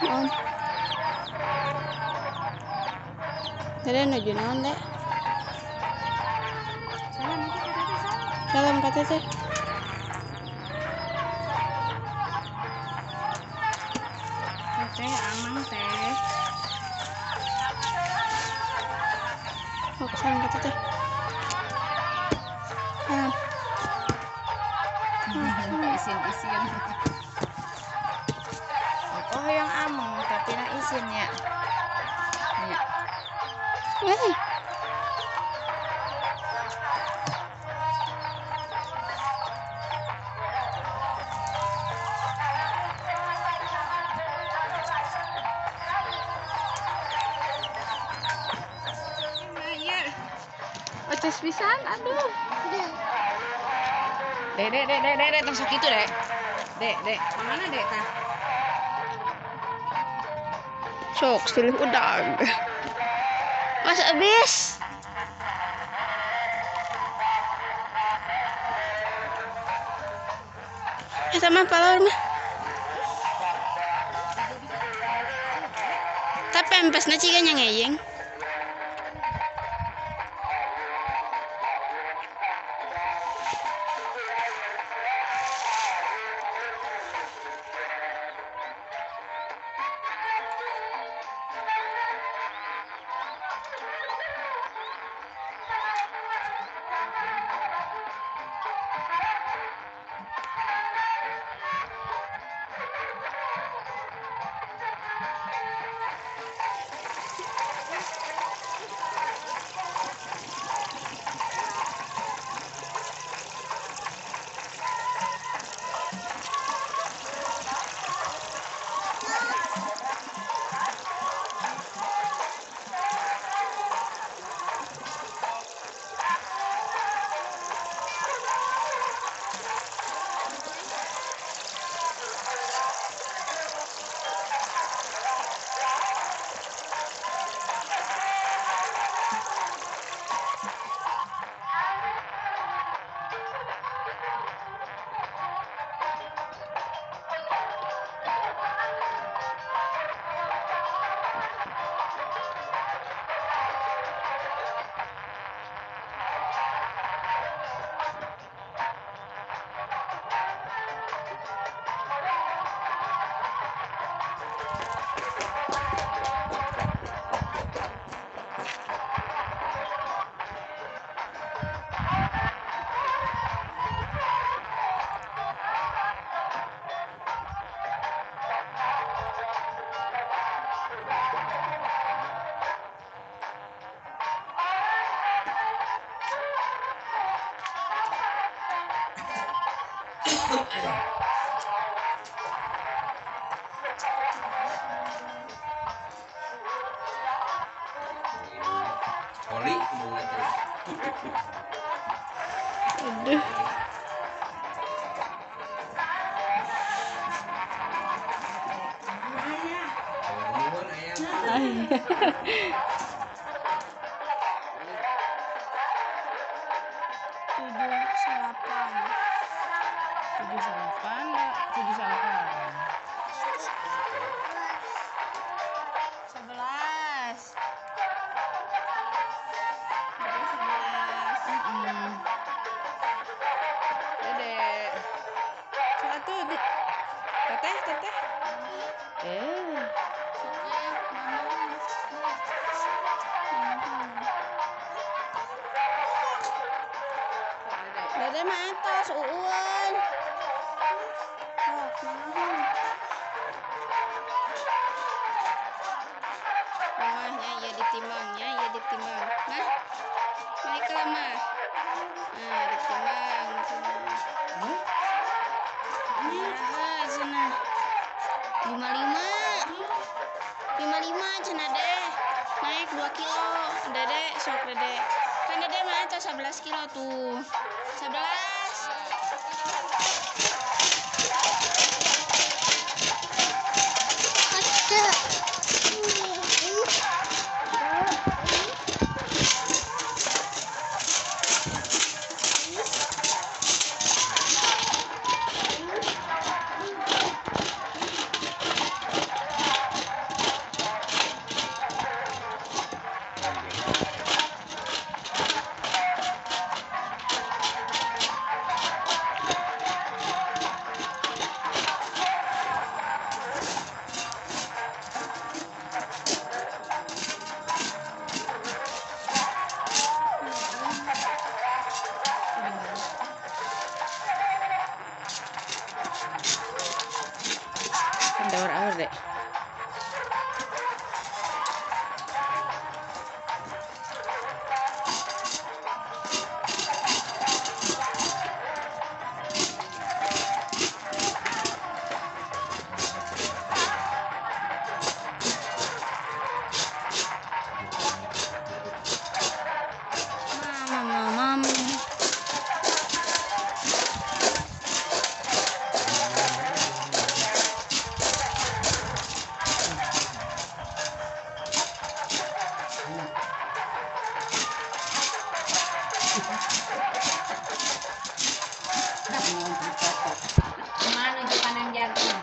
Om. Dede nuju naon, Dek? Salam ka Teteh. Teteh amang teh. Oh, salam ka Teteh. Salam. Isin-isin. Oh yang amang tapi na isin ya. Ya. Weh. Oces pisan, aduh. Dek, tong sok itu, Dek. Dek, kemana, Dek, tah? Sok silih udag. Mas abis. Eta mah palor mah. Tapi empesna ciga nyangeyeng. Oli mulai terus. Aduh. Nuhun ayam. Ay. Tujuh salapan. 11. Dedek. Satu, teteh. Dede mah atas uun. Rumahnya ya ditimbangnya, ya ditimbang. Mah, Michael mah. Nah, ditimbang. Nah, sana. 55 cenah deh. Naik 2 kilo. Dede, sok Dede. Kan Dede mah atas 11 kilo tuh. 11. Ada awar-awar dek. Mamam. Mana di panang jantung?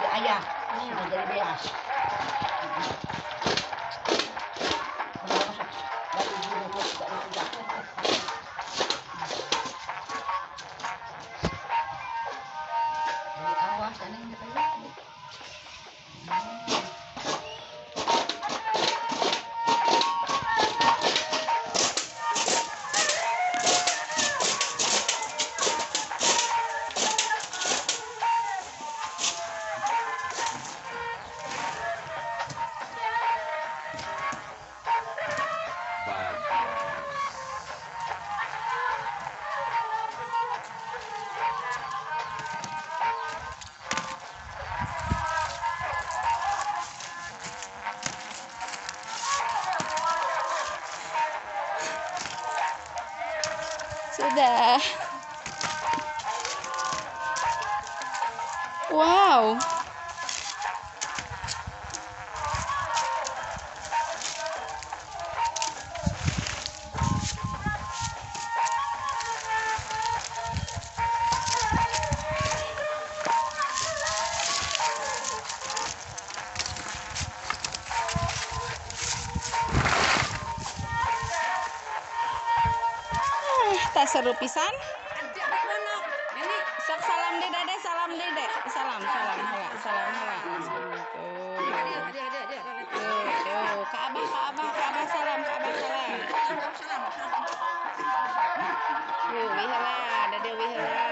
Ayah, ini jadi beas. Sudah. Wow. Tak seru pisan. Sok salam di dede, salam di dede. Salam, salam, hala, salam, hala. Tuh, ke abah salam, ke abah salam. Yuh, wihala, dede wihala.